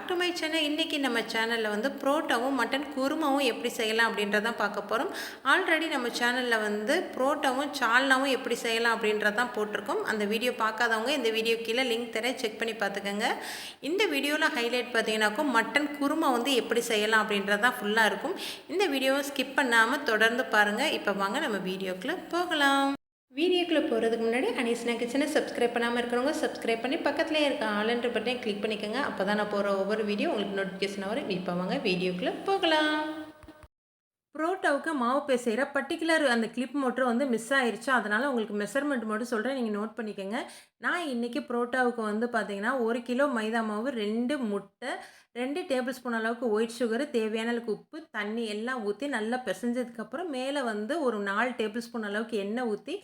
Back to my channel. இன்றைக்கி நம்ம சேனலில் வந்து புரோட்டாவும் மட்டன் குருமாவும் எப்படி செய்யலாம் அப்படின்றதான் பார்க்க போகிறோம். ஆல்ரெடி நம்ம சேனலில் வந்து புரோட்டாவும் சால்னாவும் எப்படி செய்யலாம் அப்படின்றதான் போட்டிருக்கோம். அந்த வீடியோ பார்க்காதவங்க இந்த வீடியோ கீழே லிங்க் தரேன், செக் பண்ணி பார்த்துக்கோங்க. இந்த வீடியோவில் ஹைலைட் பார்த்தீங்கன்னாக்கும் மட்டன் குருமா வந்து எப்படி செய்யலாம் அப்படின்றதான் ஃபுல்லாக இருக்கும். இந்த வீடியோவை ஸ்கிப் பண்ணாமல் தொடர்ந்து பாருங்கள். இப்போ வாங்க நம்ம வீடியோக்குள்ளே போகலாம். வீடியோக்குள்ளே போகிறதுக்கு முன்னாடி அனீஸ்னா கிச்சனை சப்ஸ்கிரைப் பண்ணாமல் இருக்கிறவங்க சப்ஸ்கிரைப் பண்ணி பக்கத்துலேயே இருக்க ஆல்ன்ற பட்டனை கிளிக் பண்ணிக்கோங்க. அப்போ தான் நான் போகிற ஒவ்வொரு வீடியோ உங்களுக்கு நோட்டிஃபிகேஷன் வரும். இப்போ வாங்க வீடியோக்குள்ளே போகலாம். புரோட்டாவுக்கு மாவு பேசுகிற பர்டிகுலர் அந்த கிளிப் மட்டும் வந்து மிஸ் ஆயிடுச்சு. அதனால் உங்களுக்கு மெஷர்மெண்ட் மட்டும் சொல்கிறேன், நீங்கள் நோட் பண்ணிக்கோங்க. நான் இன்றைக்கி புரோட்டாவுக்கு வந்து பார்த்தீங்கன்னா 1 கிலோ மைதா மாவு, 2 முட்டை, 2 டேபிள் ஸ்பூன் அளவுக்கு ஒயிட் சுகரு, தேவையான அளவுக்கு உப்பு, தண்ணி எல்லாம் ஊற்றி நல்லா பிசைஞ்சதுக்கப்புறம் மேலே வந்து ஒரு 4 டேபிள் ஸ்பூன் அளவுக்கு எண்ணெய் ஊற்றி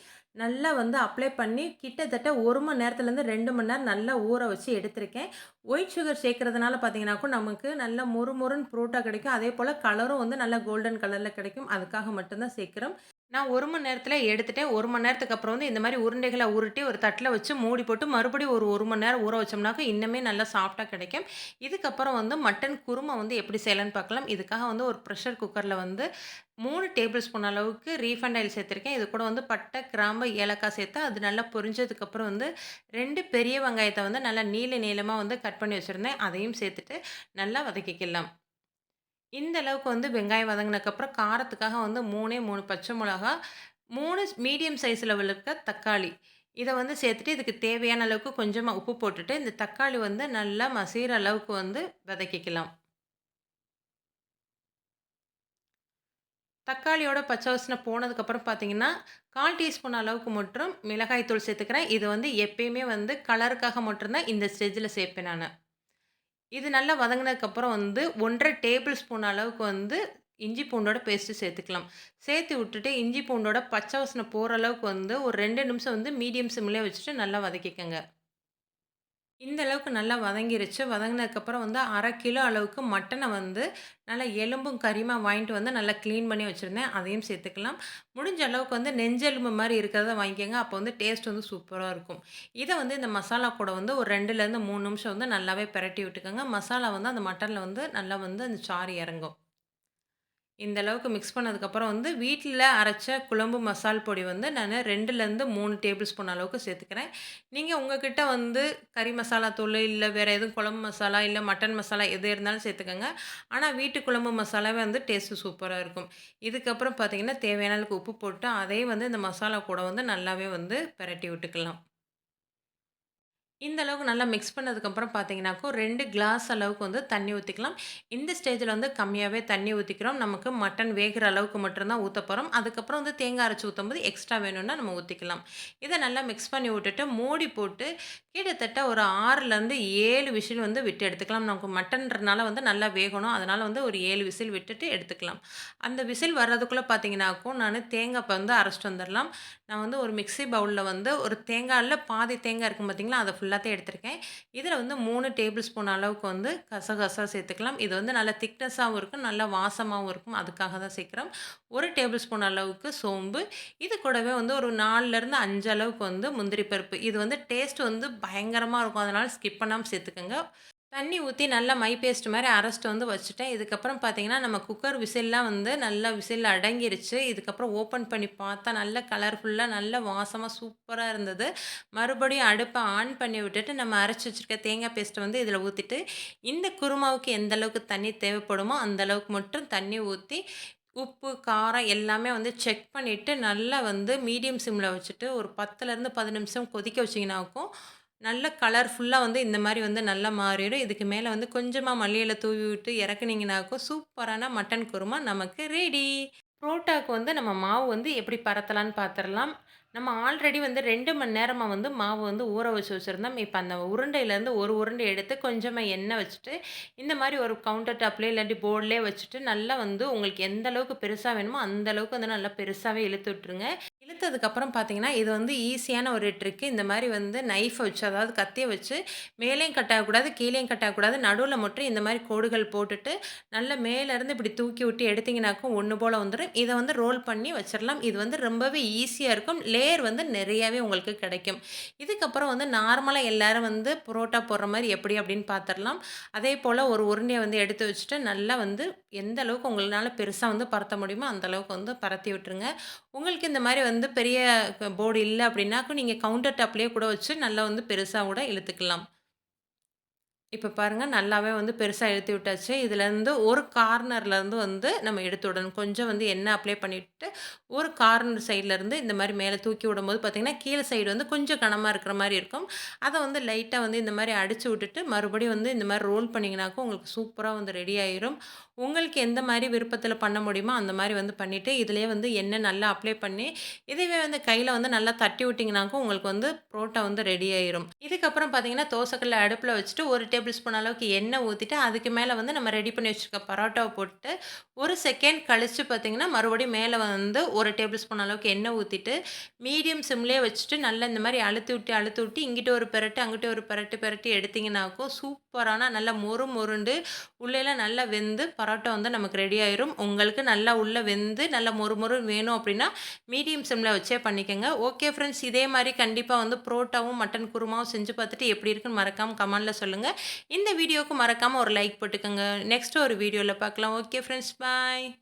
நல்லா வந்து அப்ளை பண்ணி கிட்டத்தட்ட 1 மணி நேரத்துலேருந்து 2 மணி நேரம் நல்லா ஊற வச்சு எடுத்திருக்கேன். ஒயிட் சுகர் சேர்க்கறதுனால பார்த்தீங்கன்னாக்கும் நமக்கு நல்ல முறுமுறுன்னு புரோட்டா கிடைக்கும். அதே போல் கலரும் வந்து நல்லா கோல்டன் கலரில் கிடைக்கும். அதுக்காக மட்டும்தான் சேர்க்குறோம். நான் 1 மணி நேரத்தில் எடுத்துட்டேன். 1 மணி நேரத்துக்கு அப்புறம் வந்து இந்த மாதிரி உருண்டைகளை உருட்டி ஒரு தட்டில் வச்சு மூடி போட்டு மறுபடியும் ஒரு 1 மணி நேரம் ஊற வச்சோம்னாக்க இன்னுமே நல்லா சாஃப்டாக கிடைக்கும். இதுக்கப்புறம் வந்து மட்டன் குருமா வந்து எப்படி செய்யலான்னு பார்க்கலாம். இதுக்காக வந்து ஒரு ப்ரெஷர் குக்கரில் வந்து 3 டேபிள் ஸ்பூன் அளவுக்கு ரீஃபைண்ட் ஆயில் சேர்த்துருக்கேன். இது கூட வந்து பட்டை, கிராம்பு, ஏலக்காய் சேர்த்து அது நல்லா பொரிஞ்சதுக்கப்புறம் வந்து 2 பெரிய வெங்காயத்தை வந்து நல்லா நீளமாக வந்து கட் பண்ணி வச்சுருந்தேன். அதையும் சேர்த்துட்டு நல்லா வதக்கிக்கலாம். இந்த அளவுக்கு வந்து வெங்காயம் வதங்கினதுக்கப்புறம் காரத்துக்காக வந்து 3 பச்சை மிளகா, 3 மீடியம் சைஸில் இருக்க தக்காளி, இதை வந்து சேர்த்துட்டு இதுக்கு தேவையான அளவுக்கு கொஞ்சமாக உப்பு போட்டுட்டு இந்த தக்காளி வந்து நல்லா மசிகிற அளவுக்கு வந்து வதக்கிக்கலாம். தக்காளியோட பச்சை வாசனை போனதுக்கப்புறம் பார்த்தீங்கன்னா 1/4 டீஸ்பூன் அளவுக்கு மட்டும் மிளகாய் தூள் சேர்த்துக்கிறேன். இது வந்து எப்பயுமே வந்து கலருக்காக மட்டும்தான் இந்த ஸ்டேஜில் சேர்ப்பேன் நான். இது நல்லா வதங்கினதுக்கப்புறம் வந்து 1 1/2 டேபிள் ஸ்பூன் அளவுக்கு வந்து இஞ்சி பூண்டோட பேஸ்ட்டு சேர்த்துக்கலாம். சேர்த்து விட்டுட்டு இஞ்சி பூண்டோட பச்சை வாசனை போகிற அளவுக்கு வந்து ஒரு 2 நிமிஷம் வந்து மீடியம் சிம்லேயே வச்சுட்டு நல்லா வதக்கிக்கங்க. இந்த அளவுக்கு நல்லா வதங்கிருச்சு. வதங்கினதுக்கப்புறம் வந்து 1/2 கிலோ அளவுக்கு மட்டனை வந்து நல்லா எலும்பும் கறியுமா வாங்கிட்டு வந்து நல்லா க்ளீன் பண்ணி வச்சுருந்தேன். அதையும் சேர்த்துக்கலாம். முடிஞ்ச அளவுக்கு வந்து நெஞ்செலும்பு மாரி இருக்கிறத வாங்கிக்கோங்க. அப்போ வந்து டேஸ்ட் வந்து சூப்பரா இருக்கும். இதை வந்து இந்த மசாலா கூட வந்து ஒரு 2லேருந்து 3 நிமிஷம் வந்து நல்லாவே பெரட்டி விட்டுக்கோங்க. மசாலா வந்து அந்த மட்டனில் வந்து நல்லா வந்து அந்த சாறு இறங்கும். இந்த அளவுக்கு மிக்ஸ் பண்ணதுக்கப்புறம் வந்து வீட்டில அரைச்ச குழம்பு மசால் பொடி வந்து நான் 2லேருந்து 3 டேபிள் ஸ்பூன் அளவுக்கு சேர்த்துக்கிறேன். நீங்க உங்ககிட்ட வந்து கறி மசாலா தூள், இல்ல வேற எதுவும் குழம்பு மசாலா, இல்ல மட்டன் மசாலா எது இருந்தாலும் சேர்த்துக்கங்க. ஆனா வீட்டு குழம்பு மசாலாவே வந்து டேஸ்ட்டு சூப்பரா இருக்கும். இதுக்கப்புறம் பார்த்தீங்கன்னா, தேவையான அளவுக்கு உப்பு போட்டு அதையும் வந்து இந்த மசாலா கூட வந்து நல்லாவே வந்து பெரட்டி விட்டுக்கலாம். இந்த அளவுக்கு நல்லா மிக்ஸ் பண்ணதுக்கப்புறம் பார்த்தீங்கன்னாக்கும் 2 கிளாஸ் அளவுக்கு வந்து தண்ணி ஊத்திக்கலாம். இந்த ஸ்டேஜில வந்து கம்மியாவே தண்ணி ஊத்திக்கிறோம். நமக்கு மட்டன் வேகுற அளவுக்கு மட்டும் தான் ஊத்தப் போறோம். அதுக்கப்புறம் வந்து தேங்காய் அரைச்சு ஊத்தும்போது எக்ஸ்ட்ரா வேணும்னா நம்ம ஊத்திக்கலாம். இத நல்லா மிக்ஸ் பண்ணி விட்டுட்டு மூடி போட்டு கிட்டத்தட்ட ஒரு 6லேருந்து 7 விசில் வந்து விட்டு எடுத்துக்கலாம். நமக்கு மட்டன்றனால வந்து நல்லா வேகணும். அதனால வந்து ஒரு 7 விசில் விட்டுட்டு எடுத்துக்கலாம். அந்த விசில் வர்றதுக்குள்ள பார்த்தீங்கன்னாக்கும் நானு தேங்காய் வந்து அரைச்சுட்டு வந்துரலாம். நான் வந்து ஒரு மிக்ஸி பவுல்ல வந்து ஒரு தேங்காய்ல பாதி தேங்காய் இருக்கும் பார்த்தீங்களா, அத ஃபுல்லாத்தையும் எடுத்திருக்கேன். இதில வந்து 3 டேபிள் ஸ்பூன் அளவுக்கு வந்து கசகசா சேர்த்துக்கலாம். இது வந்து நல்லா திக்னஸாவும் இருக்கும், நல்லா வாசமாவும் இருக்கும். அதுக்காக தான் சேர்க்கிறோம். 1 டேபிள் ஸ்பூன் அளவுக்கு சோம்பு, இது கூடவே வந்து ஒரு 4லேருந்து 5 அளவுக்கு வந்து முந்திரி பருப்பு. இது வந்து டேஸ்ட் வந்து பயங்கரமா இருக்கும். அதனால ஸ்கிப் பண்ணாம சேர்த்துக்கங்க. தண்ணி ஊத்தி நல்லா மை பேஸ்ட் மாரி அரைச்சுட்டு வந்து வச்சுட்டேன். இதுக்கப்புறம் பார்த்தீங்கன்னா, நம்ம குக்கர் விசில்லாம் வந்து நல்லா விசில் அடங்கிருச்சு. இதுக்கப்புறம் ஓப்பன் பண்ணி பார்த்தா நல்ல கலர்ஃபுல்லா, நல்ல வாசமா சூப்பரா இருந்தது. மறுபடியும் அடுப்ப ஆன் பண்ணி விட்டுட்டு, நம்ம அரைச்சு வச்சிருக்க தேங்காய் பேஸ்ட்ட வந்து இதில ஊத்திட்டு, இந்த குருமாவுக்கு எந்த அளவுக்கு தண்ணி தேவைப்படுமோ, அந்த அளவுக்கு மட்டும் தண்ணி ஊத்தி, உப்பு, காரம் எல்லாமே வந்து செக் பண்ணிட்டு, நல்லா வந்து மீடியம் சிம்ல வச்சுட்டு, ஒரு 10லேருந்து 15 நிமிஷம் கொதிக்க வச்சீங்கன்னாக்கும், நல்ல கலர்ஃபுல்லா வந்து இந்த மாரி வந்து நல்லா மாறிரும். இதுக்கு மேல வந்து கொஞ்சமா மல்லி இல தூவி விட்டு இறக்குனீங்கனாக்கும், சூப்பரான மட்டன் குருமா நமக்கு ரெடி. புரோட்டாக்கு வந்து நம்ம மாவு வந்து எப்படி பரத்தலான்னு பார்த்துரலாம். நம்ம ஆல்ரெடி வந்து 2 மணி நேரமா வந்து மாவு வந்து ஊற வச்சு வச்சிருந்தோம். இப்ப அந்த உருண்டையிலேருந்து ஒரு உருண்டை எடுத்து கொஞ்சமா எண்ணெய் வச்சுட்டு, இந்த மாரி ஒரு கவுண்டர் டாப்லயோ இல்லாட்டி போர்ட்லயோ வச்சுட்டு, நல்லா வந்து உங்களுக்கு எந்த அளவுக்கு பெருசா வேணுமோ, அந்த அளவுக்கு வந்து நல்லா பெருசாவே இழுத்து விட்டுருங்க. எடுத்ததுக்கப்புறம் பார்த்தீங்கன்னா, இது வந்து ஈஸியான ஒரு ட்ரிக்கு. இந்த மாரி வந்து நைஃப வச்சு, அதாவது கத்திய வச்சு மேலேயும் கட் ஆகக்கூடாது, கீழேயும் கட் ஆகக்கூடாது. நடுவுல மட்டும் இந்த மாரி கோடுகள் போட்டுட்டு, நல்லா மேலருந்து இப்படி தூக்கி விட்டு எடுத்தீங்கனாக்கும் ஒண்ணு போல வந்துரும். இத வந்து ரோல் பண்ணி வச்சிரலாம். இது வந்து ரொம்பவே ஈஸியா இருக்கும். லேயர் வந்து நிறையாவே உங்களுக்கு கிடைக்கும். இதுக்கப்புறம் வந்து நார்மலா எல்லாரும் வந்து புரோட்டா போடுற மாரி எப்படி அப்படின்னு பார்த்துரலாம். அதேபோல ஒரு உருண்டைய வந்து எடுத்து வச்சுட்டு, நல்லா வந்து எந்த அளவுக்கு உங்களால பெருசா வந்து பரத்த முடியுமோ, அந்த அளவுக்கு வந்து பரத்தி விட்டுருங்க. உங்களுக்கு இந்த மாரி வந்து பெரிய போர்டு இல்ல அப்படின்னாக்கும், நீங்க கவுண்டர் டாப்லயே கூட வச்சு நல்லா வந்து பெருசா கூட இழுத்துக்கலாம். இப்ப பாருங்க நல்லாவே வந்து பெருசா இழுத்து விட்டாச்சு. இதுலருந்து ஒரு கார்னர்லருந்து வந்து நம்ம எடுத்து விடணும். கொஞ்சம் வந்து எண்ணெய் அப்ளை பண்ணிட்டு, ஒரு கார்னர் சைட்லருந்து இந்த மாரி மேல தூக்கி விடும்போது பார்த்தீங்கன்னா, கீழ சைடு வந்து கொஞ்சம் கனமா இருக்கிற மாரி இருக்கும். அத வந்து லைட்டா வந்து இந்த மாரி அடிச்சு விட்டுட்டு, மறுபடியும் வந்து இந்த மாரி ரோல் பண்ணீங்கனாக்கும் உங்களுக்கு சூப்பரா வந்து ரெடி ஆயிரும். உங்களுக்கு எந்த மாரி விருப்பத்தில பண்ண முடியுமோ, அந்த மாரி வந்து பண்ணிட்டு, இதிலேயே வந்து எண்ணெய் நல்லா அப்ளை பண்ணி, இதுவே வந்து கையில வந்து நல்லா தட்டி விட்டீங்கனாக்கும், உங்களுக்கு வந்து புரோட்டா வந்து ரெடி ஆயிரும். இதுக்கப்புறம் பார்த்தீங்கன்னா, தோசைக்கல்ல அடுப்புல வச்சுட்டு 1 டேபிள் ஸ்பூன் அளவுக்கு எண்ணெய் ஊத்திட்டு, அதுக்கு மேல வந்து நம்ம ரெடி பண்ணி வச்சிருக்க பரோட்டாவ போட்டு, 1 செகண்ட் கழிச்சு பார்த்தீங்கன்னா, மறுபடியும் மேல வந்து 1 டேபிள் ஸ்பூன் அளவுக்கு எண்ணெய் ஊத்திட்டு, மீடியம் சிம்லயே வச்சுட்டு, நல்லா இந்த மாரி அழுத்தி விட்டு, இங்கிட்டு ஒரு பெரட்டு, அங்கிட்டு ஒரு பெரட்டு பெரட்டி எடுத்தீங்கனாக்கும், சூப்பரான நல்லா மொறு மொறுண்டு, உள்ளேலாம் நல்லா வெந்து பரோட்டா வந்து நமக்கு ரெடி ஆயிரும். உங்களுக்கு நல்லா உள்ள வெந்து, நல்லா மொறு மொறுன்னு வேணும் அப்டின்னா, மீடியம் சிம்ல வச்சே பண்ணிக்கங்க. ஓகே ஃப்ரெண்ட்ஸ், இதே மாரி கண்டிப்பா வந்து புரோட்டாவும், மட்டன் குருமாவும் செஞ்சு பார்த்துட்டு எப்படி இருக்குன்னு மறக்காம கமெண்ட்ல சொல்லுங்க. இந்த வீடியோவுக்கு மறக்காம ஒரு லைக் போட்டுக்கங்க. நெக்ஸ்ட் ஒரு வீடியோல பார்க்கலாம். ஓகே ஃப்ரெண்ட்ஸ், பாய்.